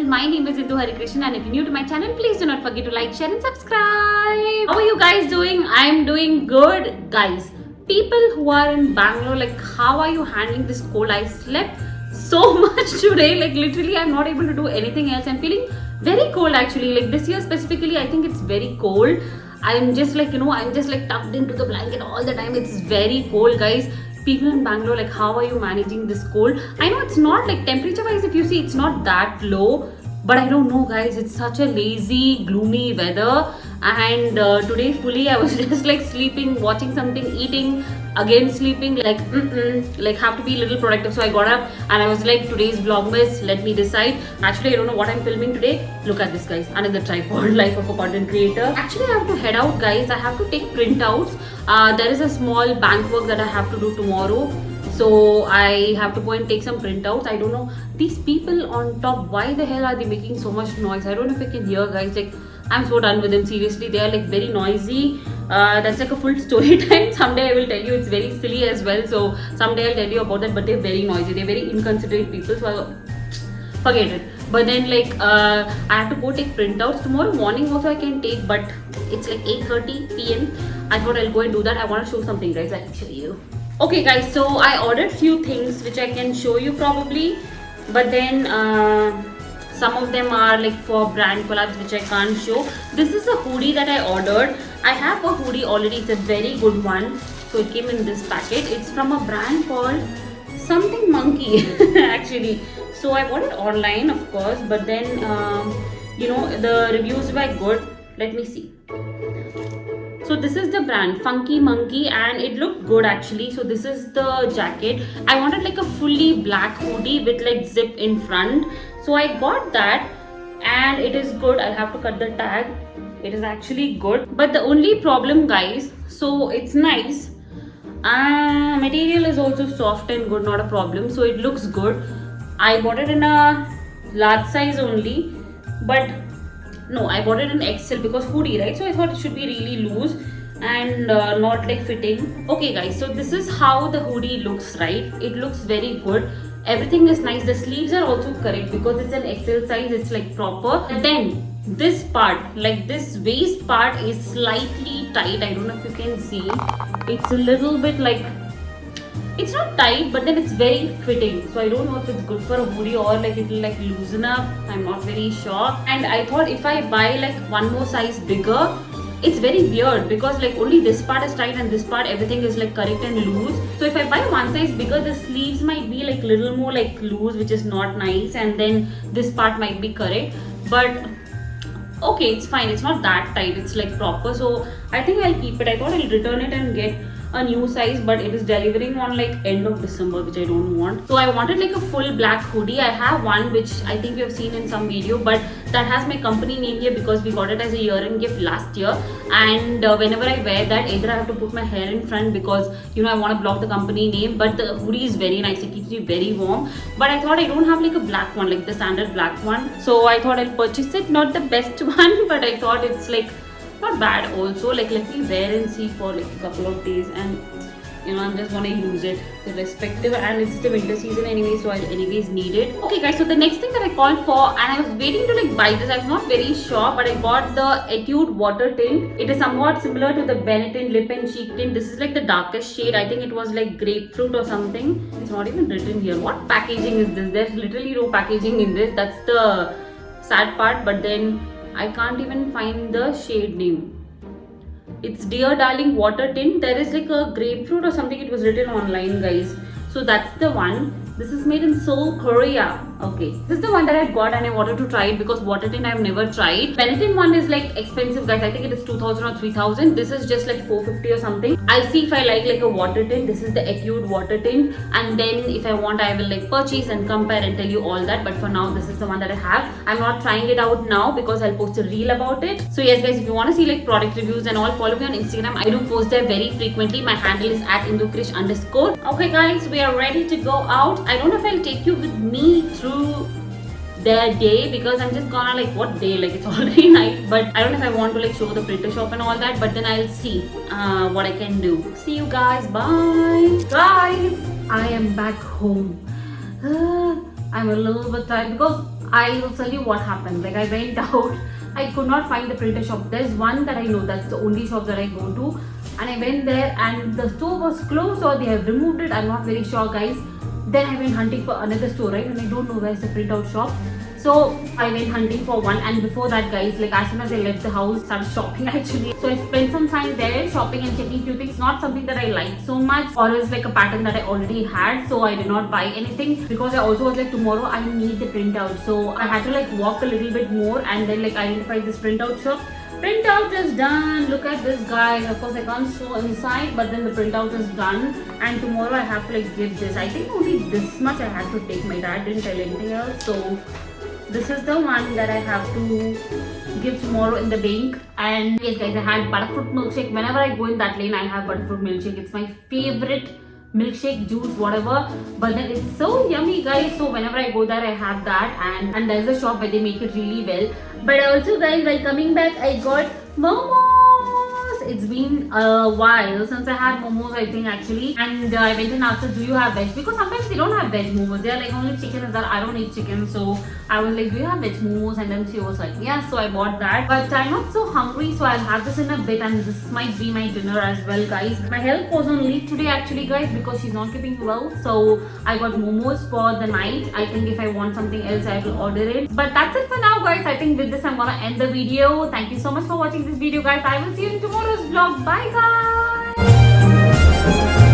My name is Indu Harikrishnan, and if you're new to my channel, please do not forget to like, share and subscribe. How are you guys doing? I'm doing good, guys. People who are in Bangalore, like, how are you handling this cold? I slept so much today, like literally I'm not able to do anything else. I'm feeling very cold actually, like this year specifically I think it's very cold. I'm just like, I'm just like tucked into the blanket all the time. It's very cold, guys. People in Bangalore, like, how are you managing this cold? I know it's not like temperature wise, if you see, it's not that low, but I don't know, guys. It's such a lazy, gloomy weather. And today fully I was just like sleeping, watching something, eating, again sleeping, like like have to be a little productive. So I got up and I was like, today's vlogmas, let me decide. Actually, I don't know what I'm filming today. Look at this, guys, another tripod, life of a content creator. Actually, I have to head out, guys. I have to take printouts. There is a small bank work that I have to do tomorrow, so I have to go and take some printouts. I don't know, these people on top, why the hell are they making so much noise? I don't know if you can hear, guys. Like, I'm so done with them, seriously. They are like very noisy. That's like a full story time. Someday I will tell you. It's very silly as well, so someday I'll tell you about that. But they're very noisy, they're very inconsiderate people, so forget it. But then like I have to go take printouts tomorrow morning also. I can take, but it's like 8:30 p.m. I thought I'll go and do that. I want to show something, guys. I'll show you. Okay, guys, so I ordered few things which I can show you probably, but then some of them are like for brand collabs which I can't show. This is a hoodie that I ordered. I have a hoodie already. It's a very good one. So it came in this packet. It's from a brand called something monkey actually. So I bought it online, of course, but then the reviews were good. Let me see. So this is the brand Funky Monkey, and it looked good actually. So this is the jacket. I wanted like a fully black hoodie with like zip in front, so I got that, and it is good. I'll have to cut the tag. It is actually good, but the only problem, guys, so it's nice. Material is also soft and good, not a problem. So it looks good. I bought it in a large size only, but no, I bought it in XL because hoodie, right? So I thought it should be really loose and not like fitting. Okay, guys, so this is how the hoodie looks, right? It looks very good. Everything is nice. The sleeves are also correct because it's an XL size. It's like proper. And then this part, like this waist part, is slightly tight. I don't know if you can see. It's a little bit like, it's not tight, but then it's very fitting. So I don't know if it's good for a hoodie or like it will like loosen up. I'm not very sure. And I thought if I buy like one more size bigger, it's very weird because like only this part is tight and this part everything is like correct and loose. So if I buy one size bigger, the sleeves might be like little more like loose, which is not nice, and then this part might be correct. But okay, it's fine. It's not that tight. It's like proper. So I think I'll keep it. I thought I'll return it and get a new size, but it is delivering on like end of December, which I don't want. So I wanted like a full black hoodie. I have one which I think you have seen in some video, but that has my company name here because we got it as a year-end gift last year. And whenever I wear that, either I have to put my hair in front because I want to block the company name, but the hoodie is very nice. It keeps me very warm. But I thought I don't have like a black one, like the standard black one, so I thought I'll purchase it. Not the best one, but I thought it's like not bad also. Like, let me wear and see for like a couple of days, and I'm just gonna use it irrespective, and it's the winter season anyway, so I'll anyways need it. Okay, guys, so the next thing that I called for, and I was waiting to like buy this, I was not very sure, but I got the Etude water tint. It is somewhat similar to the Benetton lip and cheek tint. This is like the darkest shade. I think it was like grapefruit or something. It's not even written here. What packaging is this? There's literally no packaging in this. That's the sad part. But then I can't even find the shade name. It's Dear Darling water tint. There is like a grapefruit or something, it was written online, guys. So that's the one. This is made in Seoul, Korea. Okay, this is the one that I got and I wanted to try it because water tint I've never tried. Benetton one is like expensive, guys. I think it is 2000 or 3000. This is just like 450 or something. I'll see if I like a water tint. This is the Etude water tint, and then if I want, I will like purchase and compare and tell you all that. But for now, this is the one that I have. I'm not trying it out now because I'll post a reel about it. So yes, guys, if you want to see like product reviews and all, follow me on Instagram. I do post there very frequently. My handle is @indukrish_. Okay, guys, we are ready to go out. I don't know if I'll take you with me through their day because I'm just gonna like, what day, like it's already night, but I don't know if I want to like show the printer shop and all that, but then I'll see what I can do. See you guys, bye. Guys, I am back home. I'm a little bit tired because I will tell you what happened. Like I went out, I could not find the printer shop. There's one that I know, that's the only shop that I go to, and I went there and the store was closed or they have removed it, I'm not very sure, guys. Then I went hunting for another store, right? And I don't know where's the printout shop. So I went hunting for one, and before that, guys, like as soon as I left the house, started shopping actually. So I spent some time there shopping and checking few things. Not something that I liked so much, or is like a pattern that I already had. So I did not buy anything because I also was like, tomorrow I need the printout. So I had to like walk a little bit more and then like identify this printout shop. Printout is done. Look at this, guys. Of course I can't show inside, but then the printout is done, and tomorrow I have to like give this. I think only this much I had to take. My dad didn't tell anything else, so this is the one that I have to give tomorrow in the bank. And yes, guys, I had butterfruit milkshake. Whenever I go in that lane, I have butterfruit milkshake. It's my favorite milkshake, juice, whatever, but then it's so yummy, guys. So whenever I go there, I have that, and there's a shop where they make it really well. But also, guys, while coming back, I got momos. It's been a while since I had momos, I think, actually. And I went and asked her, do you have veg? Because sometimes they don't have veg momos. They're like, only chicken is that. I don't eat chicken. So I was like, do you have veg momos? And then she was like, yeah. So I bought that. But I'm not so hungry, so I'll have this in a bit. And this might be my dinner as well, guys. My help was on leave today, actually, guys, because she's not keeping well. So I got momos for the night. I think if I want something else, I will order it. But that's it for now, guys. I think with this, I'm gonna end the video. Thank you so much for watching this video, guys. I will see you in tomorrow's vlog. Bye, guys.